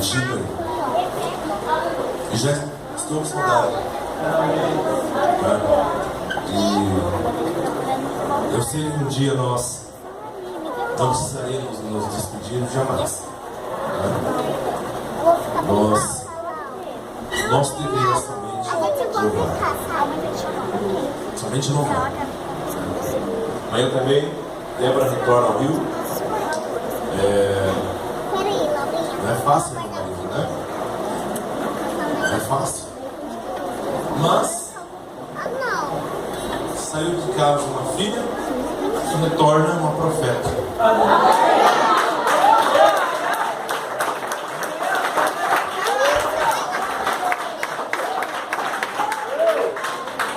Imagina. E já estou com saudade. E eu sei que um dia nós não precisaremos nos despedir jamais. Nosso dever é somente louvar. Somente louvar. Amanhã também, Débora retorna ao Rio. Não é fácil, meu marido, né? Não é fácil. Mas saiu de casa uma filha que retorna uma profeta.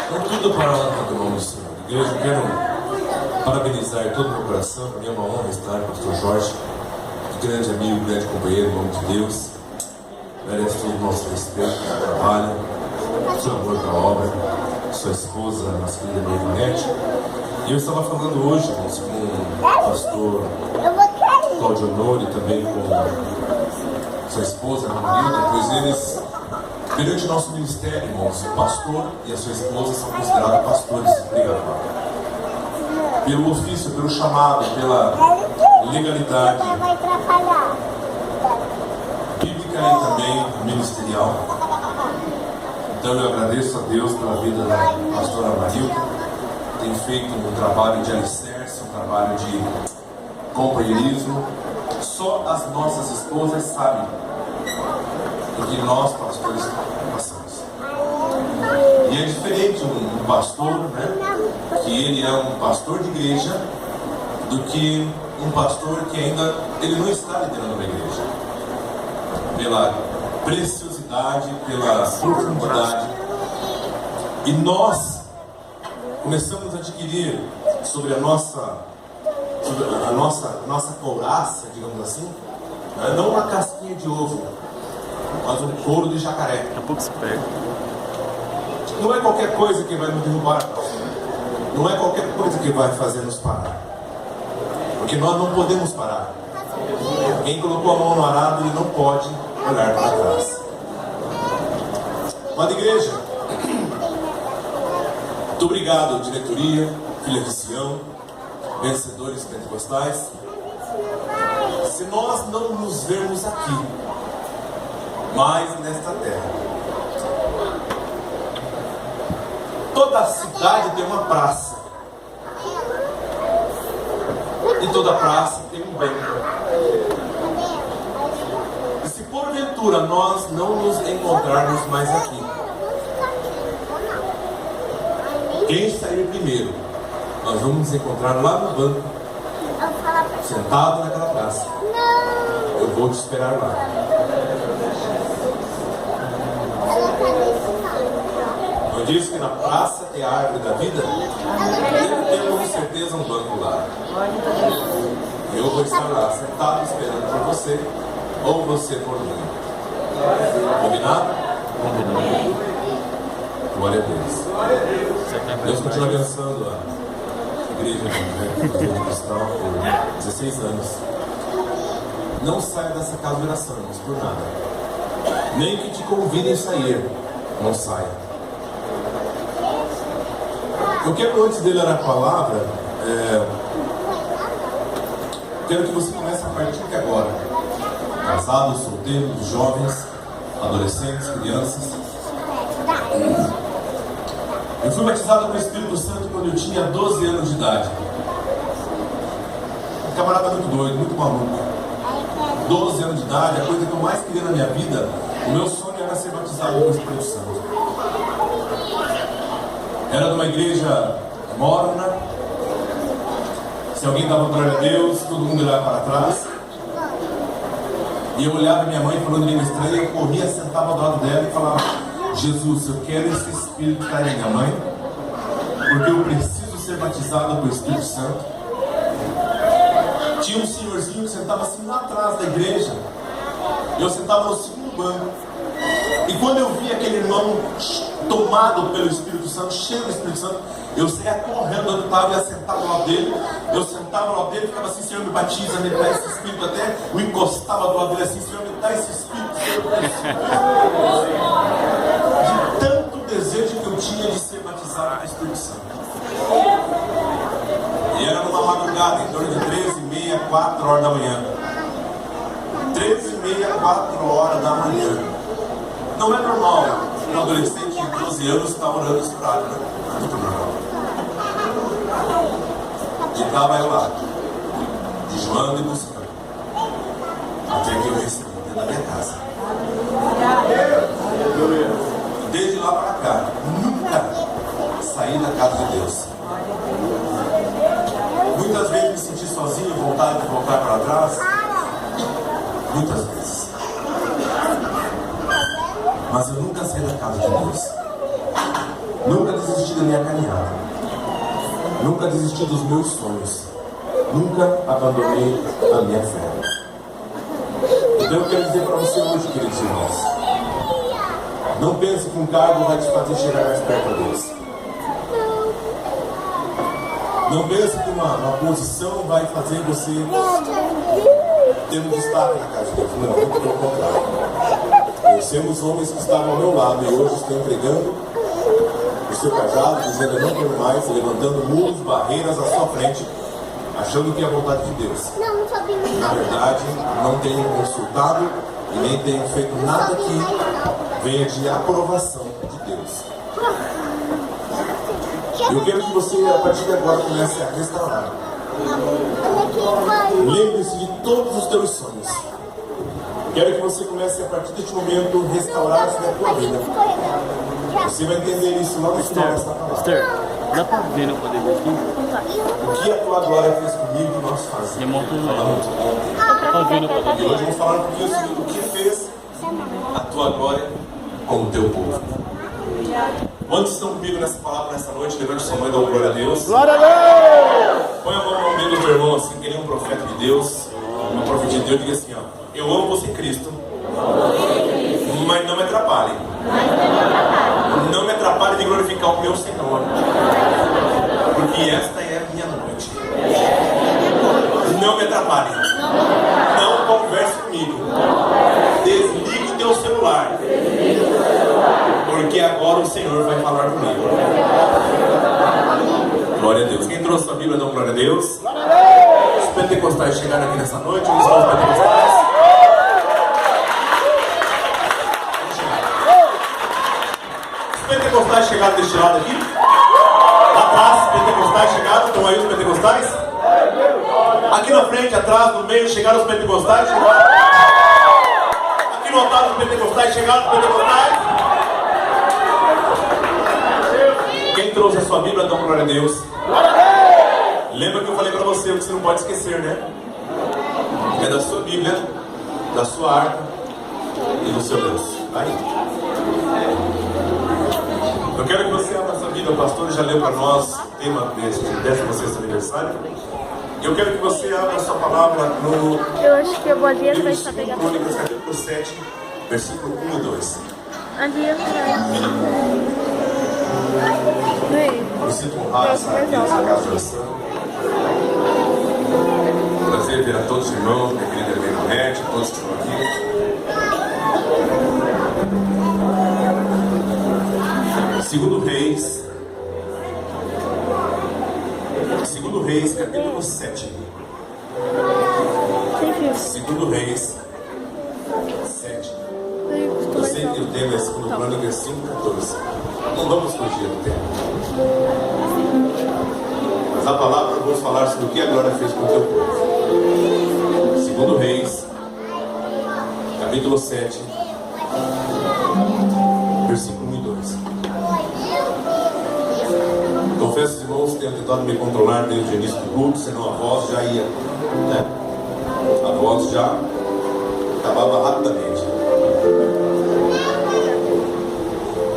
Então tudo para a honra do nome do Senhor. Igreja, eu quero parabenizar todo o meu coração. Para mim é uma honra estar com o pastor Jorge, grande amigo, grande companheiro, em nome de Deus. Merece todo o nosso respeito pelo trabalho, seu amor pela obra, sua esposa, a nossa querida Ivanete. E eu estava falando hoje, irmãos, com o pastor Claudio Honori, também com sua esposa, a Marilda, pois eles, perante o nosso ministério, irmãos, o pastor e a sua esposa são considerados pastores. Obrigado, Pai. Pelo ofício, pelo chamado, pela legalidade bíblica e também ministerial. Então eu agradeço a Deus pela vida da pastora Marilda. Tem feito um trabalho de alicerce, um trabalho de companheirismo. Só as nossas esposas sabem o que nós, pastores, passamos. E é diferente um pastor, né, que ele é um pastor de igreja, do que um pastor que ainda ele não está liderando uma igreja. Pela preciosidade, pela profundidade. E nós começamos a adquirir sobre a nossa couraça, digamos assim, não uma casquinha de ovo, mas um couro de jacaré. Daqui a pouco se pega. Não é qualquer coisa que vai nos derrubar. Não é qualquer coisa que vai fazer nos parar. Porque nós não podemos parar. Quem colocou a mão no arado, ele não pode olhar para trás. Amada igreja, muito obrigado, diretoria, Filha de Sião, vencedores pentecostais. Se nós não nos vermos aqui, mais nesta terra, toda a cidade tem uma praça. E toda praça tem um banco. E se porventura nós não nos encontrarmos mais aqui, quem sair primeiro, nós vamos nos encontrar lá no banco, sentado naquela praça. Eu vou te esperar lá. Não diz que na praça tem a árvore da vida? Eu tenho com certeza um banco lá. Eu vou estar lá, sentado esperando por você, ou você por mim. Combinado? Combinado. Glória a Deus. Deus continua abençoando a igreja evangélica cristã por 16 anos. Não saia dessa casa de oração, irmãos, por nada. Nem que te convidem a sair, não saia. Eu quero, antes de ler a palavra, quero que você comece a partir de agora. Casados, solteiros, jovens, adolescentes, crianças. Eu fui batizado com o Espírito Santo quando eu tinha 12 anos de idade. Um camarada muito doido, muito maluco. 12 anos de idade, a coisa que eu mais queria na minha vida, o meu sonho era ser batizado com o Espírito Santo. Era de uma igreja morna. Se alguém dava glória a Deus, todo mundo olhava para trás. E eu olhava minha mãe falando língua estranha, eu corria, sentava do lado dela e falava: Jesus, eu quero esse Espírito que está em minha mãe, porque eu preciso ser batizado com o Espírito Santo. Tinha um senhorzinho que sentava assim lá atrás da igreja. Eu sentava no segundo banco. E quando eu vi aquele irmão tomado pelo Espírito Santo, cheio do Espírito Santo, eu saía correndo onde estava e ia sentar do lado dele. Eu sentava do lado dele e ficava assim: Senhor, me batiza, me dá esse Espírito. Até eu encostava do lado dele assim: Senhor, me dá esse Espírito De tanto desejo que eu tinha de ser batizado com o Espírito Santo. E era numa madrugada, em torno de 13h30, 4 horas da manhã. 13h30, 4 horas da manhã. Não é normal um adolescente de 12 anos estar orando estrado, né? Não é muito normal. E estava eu lá, de João e buscando. Até que eu recebi dentro da minha casa. E desde lá para cá, nunca saí da casa de Deus. Muitas vezes me senti sozinho, vontade de voltar para trás. Muitas vezes. Mas eu nunca saí da casa de Deus. Nunca desisti da minha caminhada. Nunca desisti dos meus sonhos. Nunca abandonei a minha fé. Então eu quero dizer para você hoje, queridos irmãos, não pense que um cargo vai te fazer chegar mais perto a Deus. Não pense que uma posição vai fazer você ter um destaque na casa de Deus. Não, muito pelo contrário. Conhecemos homens que estavam ao meu lado e hoje estão entregando o seu cajado, dizendo eu não quero mais, levantando muros, barreiras à sua frente, achando que é a vontade de Deus. Na verdade, não tenham consultado e nem tenham feito nada que venha de aprovação de Deus. Eu quero que você, a partir de agora, comece a restaurar. Lembre-se de todos os teus sonhos. Quero que você comece, a partir deste momento, a restaurar a tua vida. Você vai entender isso logo no final desta palavra. Esther, dá pra ver no poder aqui? O que a tua glória fez comigo, nós fazemos. Falamos ontem. E hoje vamos falar um pouquinho sobre o que fez a tua glória com o teu povo. Quantos estão comigo nessa palavra nessa noite? Levante sua mão e dá glória a Deus. Glória a Deus! Põe a mão no meio do teu irmão assim, que ele é um profeta de Deus. Uma profecia de Deus, diga assim, ó. Eu amo você em Cristo. Mas não me atrapalhe. Não me atrapalhe de glorificar o meu Senhor. Porque esta é a minha noite. Não me atrapalhe. Não converse comigo. Desligue o teu celular. Porque agora o Senhor vai falar comigo. Glória a Deus. Quem trouxe a Bíblia, dá glória a Deus. Glória a Deus! Os pentecostais chegaram aqui nessa noite. Os pentecostais. Os pentecostais chegaram deste lado aqui. Lá atrás, os pentecostais chegaram. Estão aí os pentecostais? Aqui na frente, atrás, no meio, chegaram os pentecostais. Aqui no altar, os pentecostais chegaram. Os pentecostais. Quem trouxe a sua Bíblia, dá glória a Deus. Lembra que eu falei para você o que você não pode esquecer, né? É da sua Bíblia, da sua arca e do seu Deus. Aí. Eu quero que você abra a sua Bíblia. O pastor já leu para nós o tema deste 16º aniversário. Eu quero que você abra a sua palavra no Eu acho que eu vou ali livro atrás de pra 2 pegar. Crônicas, capítulo 7, versículo 1 e 2. Ali atrás. Vem. Me sinto honrado de estar aqui nessa casa de oração. Prazer ver a todos os irmãos, minha querida irmã Nete, todos que estão aqui. Segundo Reis, capítulo 7. Segundo Reis 7. Eu sei que o tema é segundo Crônicas 5:14. Não vamos fugir do tema. Mas a palavra eu vou falar sobre o que a glória fez com o teu povo. Segundo Reis, capítulo 7, versículo 1 e 2. Confesso, irmãos, tenho tentado me controlar desde o início do culto, senão a voz já ia, né? A voz já acabava rapidamente.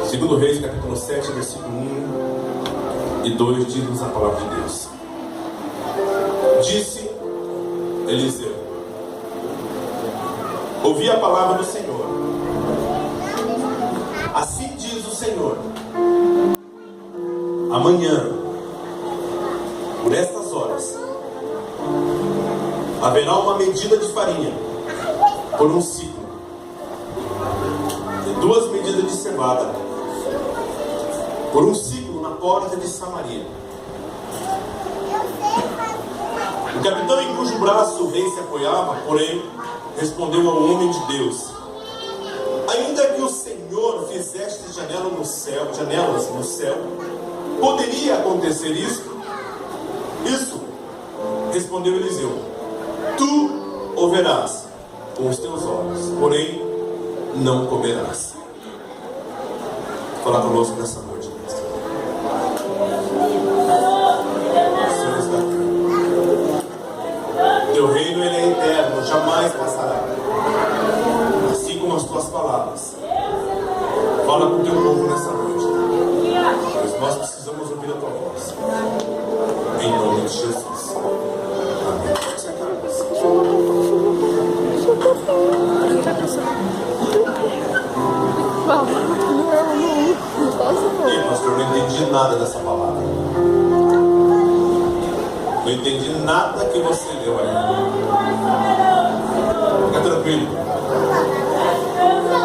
Segundo Reis, capítulo 7, versículo 1 e 2, diz-nos a palavra de Deus. Disse Eliseu: ouvi a palavra do Senhor. Assim diz o Senhor: amanhã, por estas horas, haverá uma medida de farinha por um ciclo, 2 medidas de cevada por um ciclo na porta de Samaria. O capitão em cujo braço o rei se apoiava, porém, respondeu ao homem de Deus: ainda que o Senhor fizesse janelas no céu, poderia acontecer isso? Isso, respondeu Eliseu, tu o verás com os teus olhos, porém não comerás. Fala conosco nessa noite. O Senhor está aqui. Teu reino ele é eterno, jamais passará. Assim como as tuas palavras. Fala com o teu povo nessa noite, pois nós precisamos ouvir a tua voz. Em nome de Jesus. Amém. E pastor, eu não entendi nada dessa palavra. Não entendi nada que você leu aí. Fica tranquilo.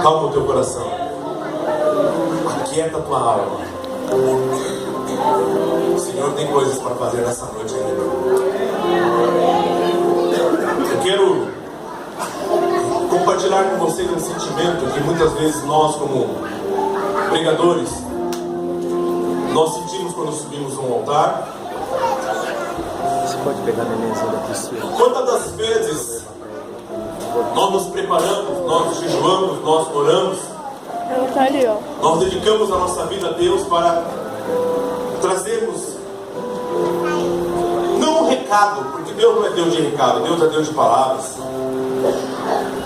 Calma o teu coração. Aquieta a tua alma. O Senhor tem coisas para fazer nessa noite ainda. Eu quero compartilhar com vocês um sentimento que muitas vezes nós, como pregadores, nós sentimos quando subimos um altar. Você pode pegar a nenenzinha daqui, senhor? Quantas das vezes nós nos preparamos, nós jejuamos, nós oramos, Ela tá ali, ó. nós dedicamos a nossa vida a Deus para trazermos não um recado, porque Deus não é Deus de recado, Deus é Deus de palavras.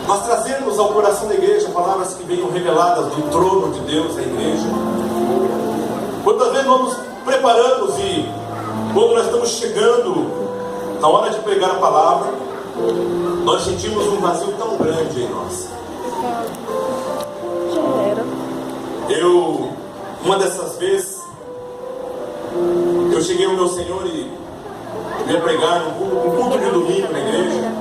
Nós trazemos ao coração da igreja palavras que venham reveladas do trono de Deus à igreja. Quantas vezes nós nos preparamos e quando nós estamos chegando na hora de pregar a palavra, nós sentimos um vazio tão grande em nós. Já era. Uma dessas vezes, eu cheguei ao meu Senhor e ia pregar um culto de domingo na igreja.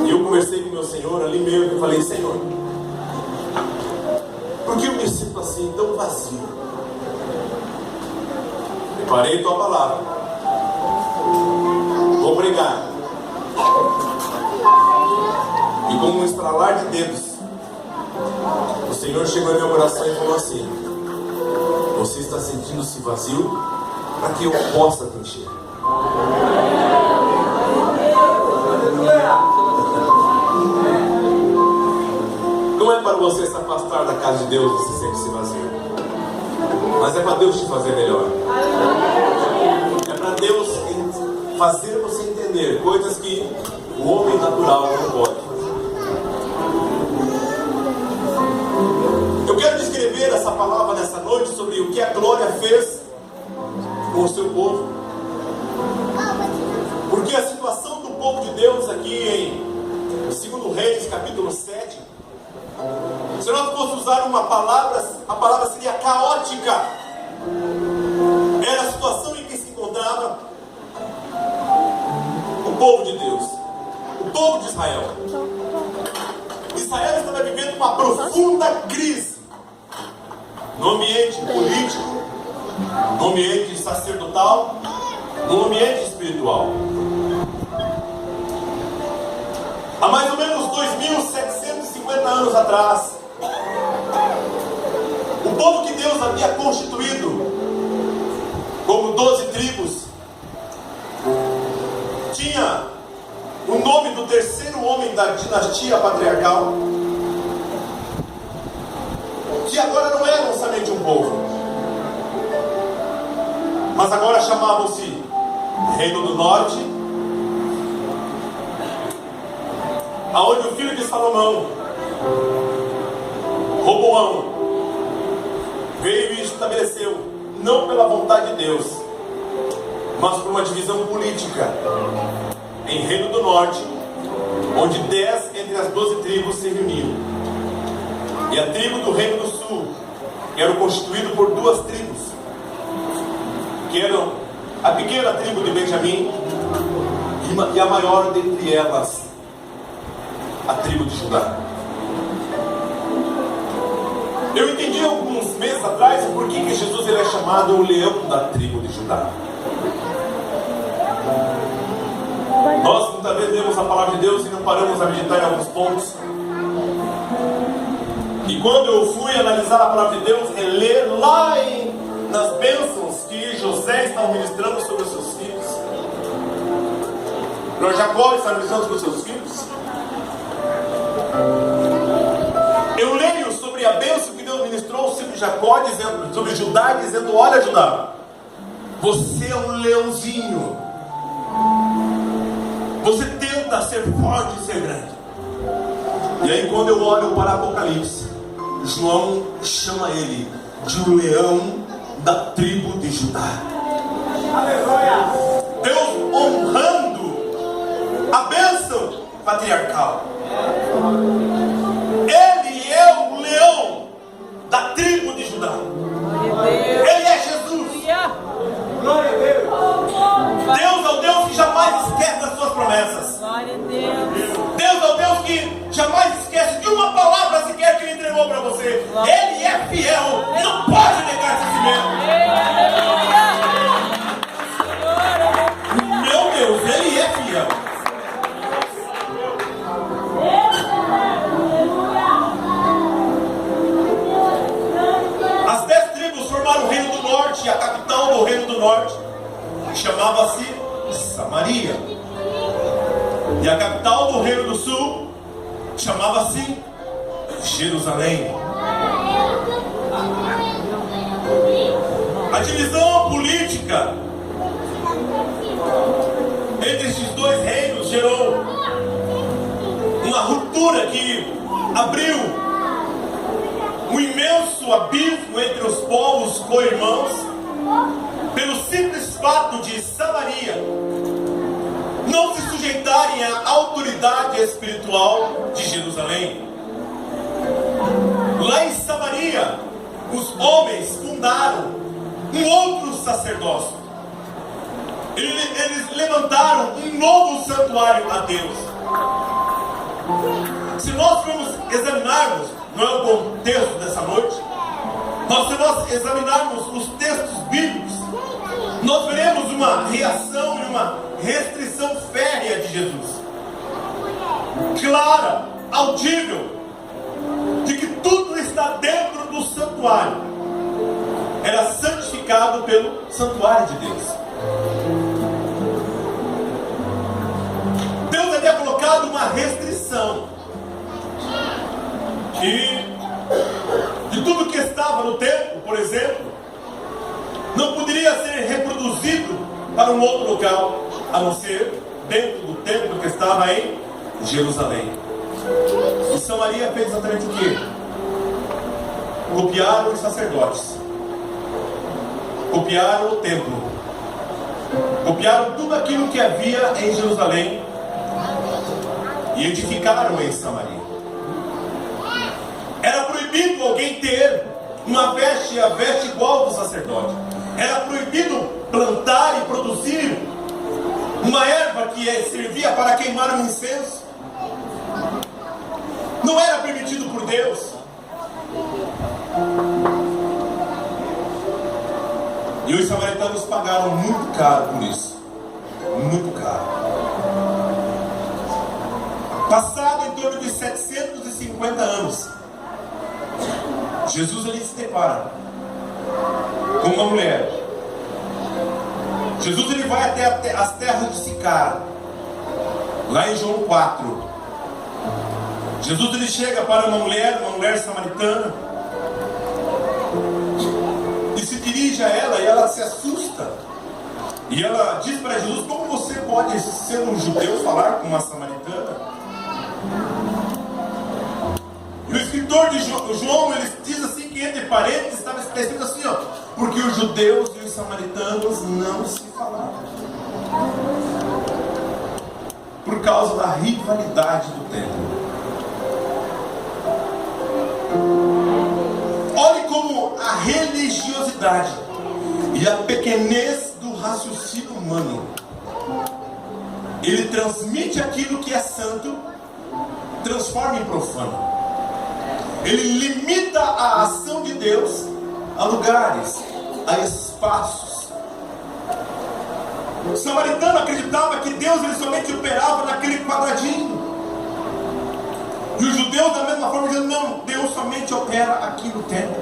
E eu conversei com o meu Senhor ali mesmo e falei: Senhor, por que eu me sinto assim, tão vazio? Preparei tua palavra, vou pregar. E com um estralar de dedos, o Senhor chegou em meu coração e falou assim: você está sentindo-se vazio para que eu possa te encher. Não é para você se afastar da casa de Deus você sente-se vazio, mas é para Deus te fazer melhor. É para Deus fazer você entender coisas que o homem natural não pode. Eu quero descrever essa palavra nessa noite sobre o que a glória fez com o seu povo. Porque a situação do povo de Deus aqui em 2 Reis, capítulo 7, se nós fosse usar uma palavra, a palavra seria caótica. Era a situação em que se encontrava o povo de Deus, o povo de Israel. Israel estava vivendo uma profunda crise no ambiente político, no ambiente sacerdotal, no ambiente espiritual. Há mais ou menos 2.750 anos atrás, o povo que Deus havia constituído como 12 tribos tinha o nome do terceiro homem da dinastia patriarcal, que agora não eram somente um povo, mas agora chamavam-se Reino do Norte, aonde o filho de Salomão, Roboão, veio e estabeleceu, não pela vontade de Deus, mas por uma divisão política, em Reino do Norte, onde 10 entre as 12 tribos se reuniam. E a tribo do Reino do Sul era constituído por 2 tribos, que eram a pequena tribo de Benjamim e a maior dentre elas, a tribo de Judá. Eu entendi alguns meses atrás por que Jesus ele é chamado o leão da tribo de Judá. Nós muitas vezes lemos a palavra de Deus e não paramos a meditar em alguns pontos. E quando eu fui analisar a palavra de Deus e ler lá nas bênçãos que José está ministrando sobre os seus filhos, Lord Jacó está ministrando sobre os seus filhos, eu leio sobre a bênção que Deus ministrou sobre Jacó, dizendo, sobre Judá, dizendo: olha, Judá, você é um leãozinho, você tenta ser forte e ser grande. E aí quando eu olho para Apocalipse, João chama ele de um leão da tribo de Judá. Deus honrando a bênção patriarcal. Ele é o leão da tribo de Judá. Ele é Jesus. Deus é o Deus que jamais esquece das suas promessas. Deus é o Deus que jamais esquece de uma palavra sequer que Ele entregou para você. Ele é fiel e não pode negar a si mesmo. Meu Deus, Ele é fiel. As 10 tribos formaram o Reino do Norte, e a capital do Reino do Norte chamava-se Samaria. E a capital do Reino do Sul chamava-se Jerusalém. A divisão política entre esses dois reinos gerou uma ruptura que abriu um imenso abismo entre os povos co-irmãos, pelo simples fato de Samaria não se sujeitarem à autoridade espiritual de Jerusalém. Lá em Samaria, os homens fundaram um outro sacerdócio. Eles levantaram um novo santuário a Deus. Se nós formos examinarmos, não é o contexto dessa noite, mas se nós examinarmos os textos bíblicos, nós veremos uma reação e uma restrição férrea de Jesus, clara, audível, de que tudo está dentro do santuário era santificado pelo santuário de Deus. Deus havia colocado uma restrição que de tudo que estava no templo, por exemplo, não poderia ser reproduzido para um outro local, a não ser dentro do templo que estava em Jerusalém. E Samaria fez exatamente o quê? Copiaram os sacerdotes, copiaram o templo, copiaram tudo aquilo que havia em Jerusalém e edificaram em Samaria. Era proibido alguém ter uma veste, a veste igual do sacerdote. Era proibido plantar e produzir uma erva que servia para queimar um incenso. Não era permitido por Deus. E os samaritanos pagaram muito caro por isso. Muito caro. Passado em torno de 750 anos, Jesus ali se depara com uma mulher. Jesus ele vai até as terras de Sicar, lá em João 4. Jesus ele chega para uma mulher samaritana, e se dirige a ela, e ela se assusta. E ela diz para Jesus: como você pode, ser um judeu, falar com uma samaritana? E o escritor de João, ele diz assim, que entre parênteses estava escrito assim, ó: porque os judeus e os samaritanos não se falavam, por causa da rivalidade do templo. Olhe como a religiosidade e a pequenez do raciocínio humano, ele transmite aquilo que é santo, transforma em profano. Ele limita a ação de Deus a lugares, a espaços. O samaritano acreditava que Deus ele somente operava naquele quadradinho. E os judeus da mesma forma diziam, não, Deus somente opera aqui no templo.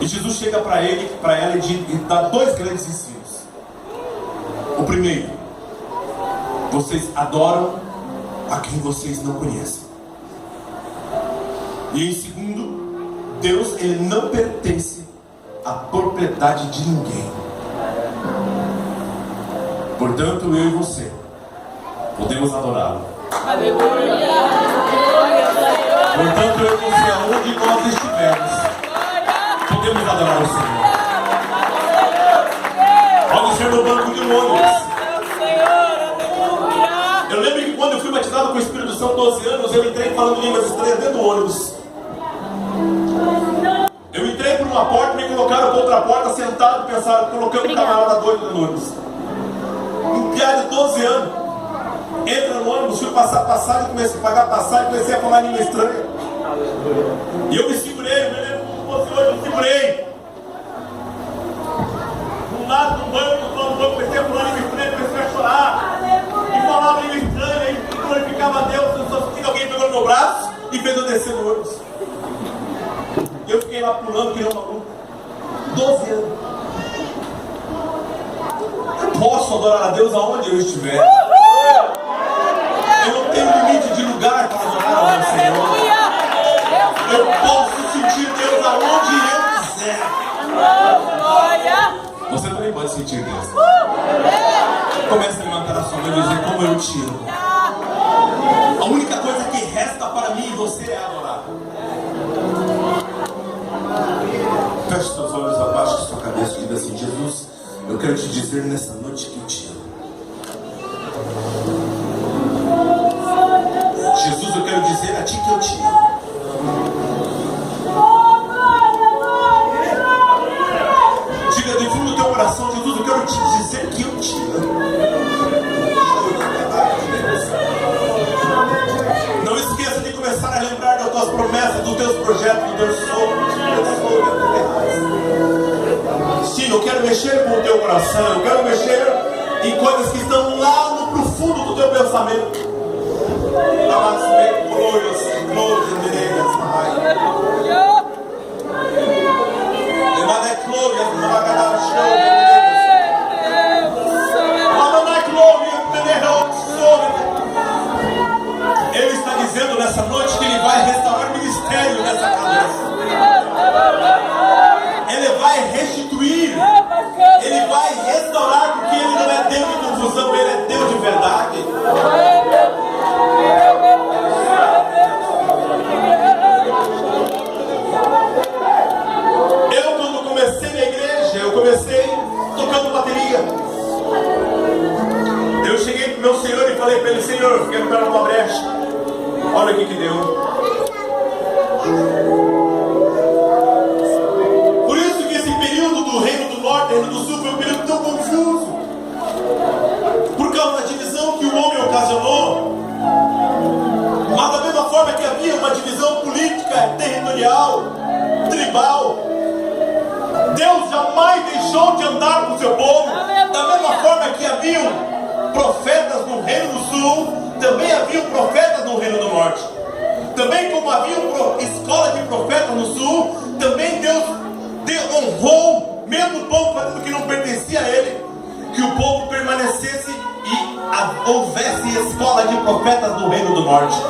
E Jesus chega para ela e dá dois grandes ensinos. O primeiro, vocês adoram a quem vocês não conhecem. E em segundo, Deus ele não pertence à propriedade de ninguém. Portanto, eu e você podemos adorá-lo. Portanto, eu e você, aonde nós estivermos, podemos adorar o Senhor. Pode ser no banco de um ônibus. Eu lembro que quando eu fui batizado com o Espírito Santo 12 anos, eu entrei falando línguas estranhas dentro do ônibus. Eu entrei por uma porta, me colocaram por outra porta, sentado, pensaram, colocando um camarada doido no ônibus. Um piá de 12 anos, entra no ônibus, fui passar passagem, comecei a pagar passagem, comecei a falar língua estranha. E eu me segurei, eu me segurei. De um lado do banco, do outro banco, comecei a falar língua estranha, comecei a chorar. E falava língua estranha, e glorificava a Deus, eu só senti que alguém pegou no meu braço e fez eu descer no ônibus. E eu fiquei lá pulando, que nem um maluco. 12 anos. Eu posso adorar a Deus aonde eu estiver. Eu não tenho limite de lugar para adorar ao meu Senhor. Eu posso sentir Deus aonde eu quiser. Você também pode sentir Deus. Comece a levantar a sua mão e dizer como eu te amo. A única coisa que resta para mim e você é adorar. Feche seus olhos, abaixe sua cabeça e diga assim: Jesus, eu quero te dizer nessa noite que eu te amo. Jesus, eu quero dizer a ti que eu te amo. Diga do fundo do teu coração: Jesus, eu quero te dizer que eu te amo. Não esqueça de começar a lembrar das tuas promessas, dos teus projetos, do teu sonho. Sim, eu quero mexer com o teu coração, eu quero mexer em coisas que estão lá no profundo do teu pensamento. Ele está dizendo nessa noite que ele vai restaurar o ministério nessa cabeça. Ele vai restituir, ele vai restaurar, porque ele não é Deus de confusão, ele é Deus de verdade. Eu, quando comecei na igreja, eu comecei tocando bateria. Eu cheguei pro meu Senhor e falei para ele: Senhor, eu quero entrar numa brecha. Olha o que deu. Por isso que esse período do Reino do Norte e Reino do Sul foi um período tão confuso. Por causa da divisão que o homem ocasionou. Mas da mesma forma que havia uma divisão política, territorial, tribal, Deus jamais deixou de andar com o seu povo. Da mesma forma que haviam profetas no Reino do Sul, também haviam profetas no Reino do Norte. Também como havia escola de profetas no Sul, também Deus honrou, mesmo o povo fazendo o que não pertencia a ele, que o povo permanecesse e houvesse escola de profetas no Reino do Norte.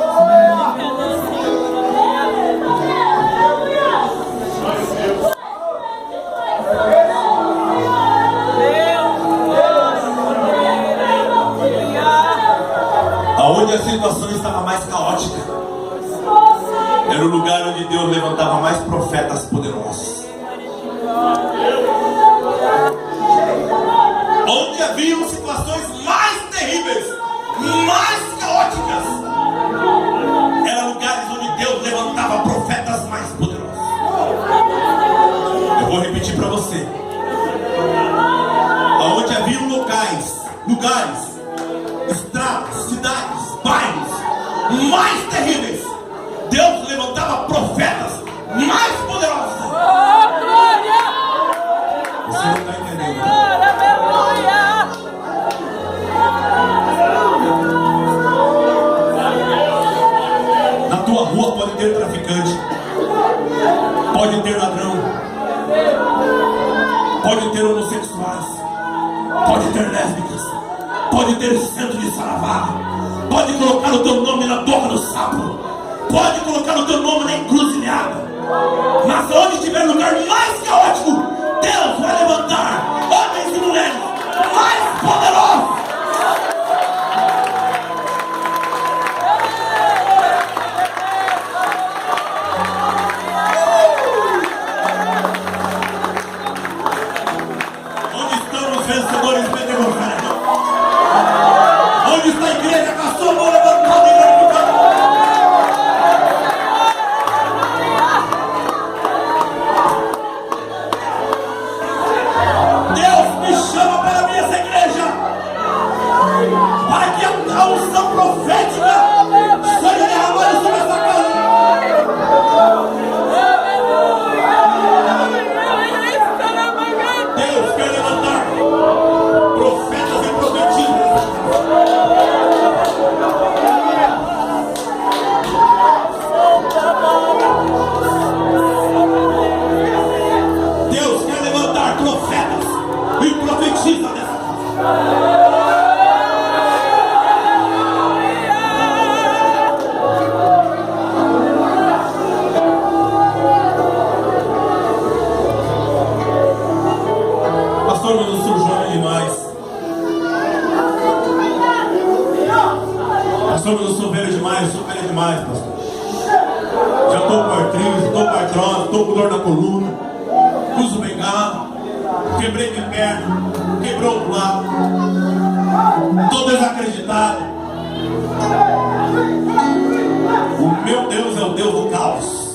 Aonde a situação estava mais caótica, era o lugar onde Deus levantava mais profetas poderosos. Onde haviam situações mais terríveis, mais caóticas, eram lugares onde Deus levantava profetas mais poderosos. Eu vou repetir para você. Aonde haviam lugares, estradas, cidades, bairros mais terríveis, rua pode ter traficante, pode ter ladrão, pode ter homossexuais, pode ter lésbicas, pode ter centro de saravá, pode colocar o teu nome na boca do sapo, pode colocar o teu nome na encruzilhada, mas onde tiver lugar mais caótico, Deus vai levantar homens e mulheres mais poderosos. Onde estão os vencedores pentecostais? Onde está a igreja com a sua mão levantada e glorificada? Deus me chama para mim essa igreja, para que a unção profética seja derramada sobre essa casa. Deus quer levantar profetas e profetisas. Deus quer levantar profetas e profetisas nessa casa. Pastor, mas o senhor joga demais. Pastor, mas o senhor velho demais, o senhor velho demais, pastor. Já estou com artrite, estou com artrose, estou com dor na coluna, uso bengala, quebrei minha perna, quebrou o lado, estou desacreditado. O meu Deus é o Deus do caos.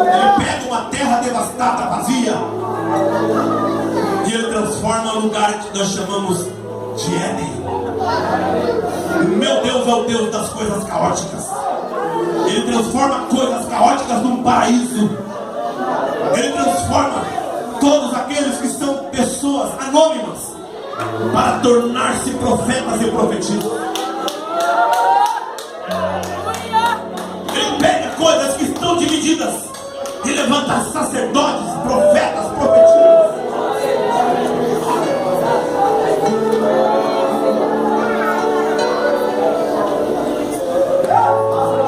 Ele pega uma terra devastada, vazia, e ele transforma o lugar que nós chamamos de Éden. O meu Deus é o Deus das coisas caóticas. Ele transforma coisas caóticas num paraíso. Ele transforma todos aqueles que são pessoas anônimas para tornar-se profetas e profetisas. Ele pega coisas que estão divididas e levanta sacerdotes, profetas, profetisas.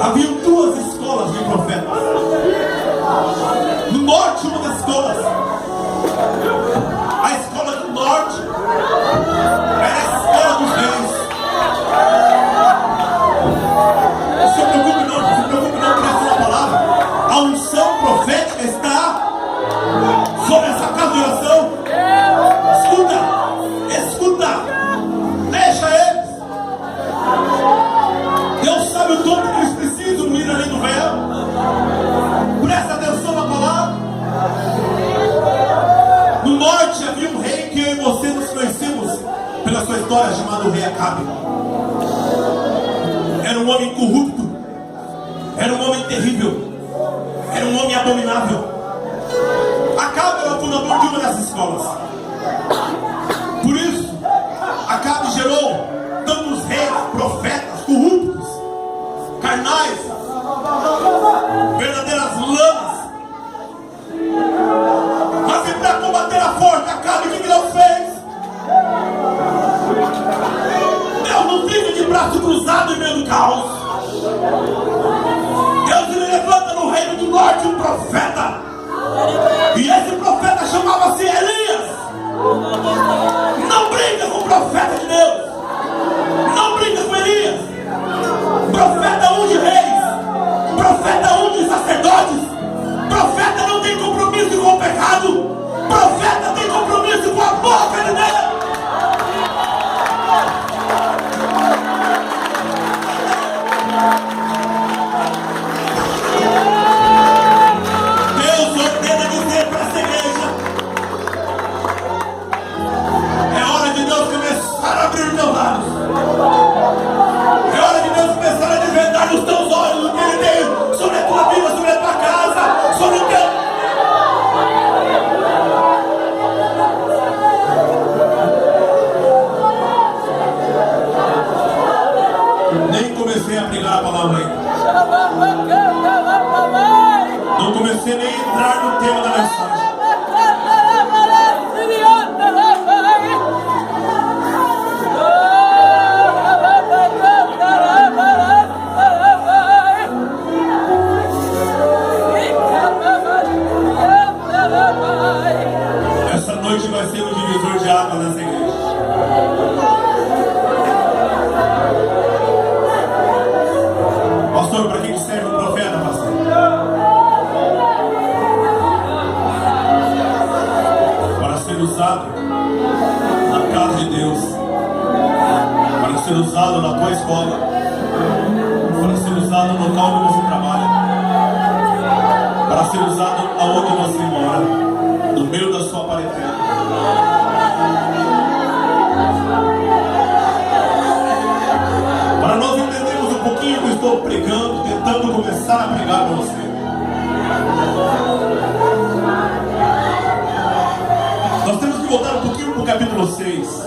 Havia duas escolas de profetas. No norte, uma das escolas. A escola do norte era a escola dos reis. Não se preocupe não, preste a palavra. A unção profética está sobre essa casa de oração. Escuta, deixa eles. Deus sabe o tanto que eles precisam ir além do véu. Presta atenção na palavra. No norte havia um rei que eu e você nos conhecemos pela sua história, chamado rei Acabe. Era um homem corrupto, era um homem terrível, era um homem abominável. Acabe era o fundador de uma das escolas. Por isso, Acabe gerou tantos reis, profetas, corruptos, carnais, verdadeiras lamas. Mas e para combater a força, Acabe, o que Deus fez? Deus não fica de braço cruzado em meio do caos. Deus ele levanta no reino do norte um profeta. E esse profeta chamava-se Elias. Não brinca com o profeta de Deus. Não brinca com Elias. Profeta unge reis. Profeta unge sacerdotes. Profeta não tem compromisso com o pecado. Profeta tem compromisso com a boca de Deus. Não comecei nem a entrar no tema da mensagem. Essa noite vai ser um divisor de água nessa igreja. Pastor, para que serve um profeta, pastor? Para ser usado na casa de Deus, para ser usado na tua escola, para ser usado no local onde você trabalha, para ser usado aonde você mora, no meio da sua parentela. Para nós entendermos um pouquinho o que eu estou pregando, tentando começar a pregar para você. Nós temos que voltar um pouquinho para o capítulo 6.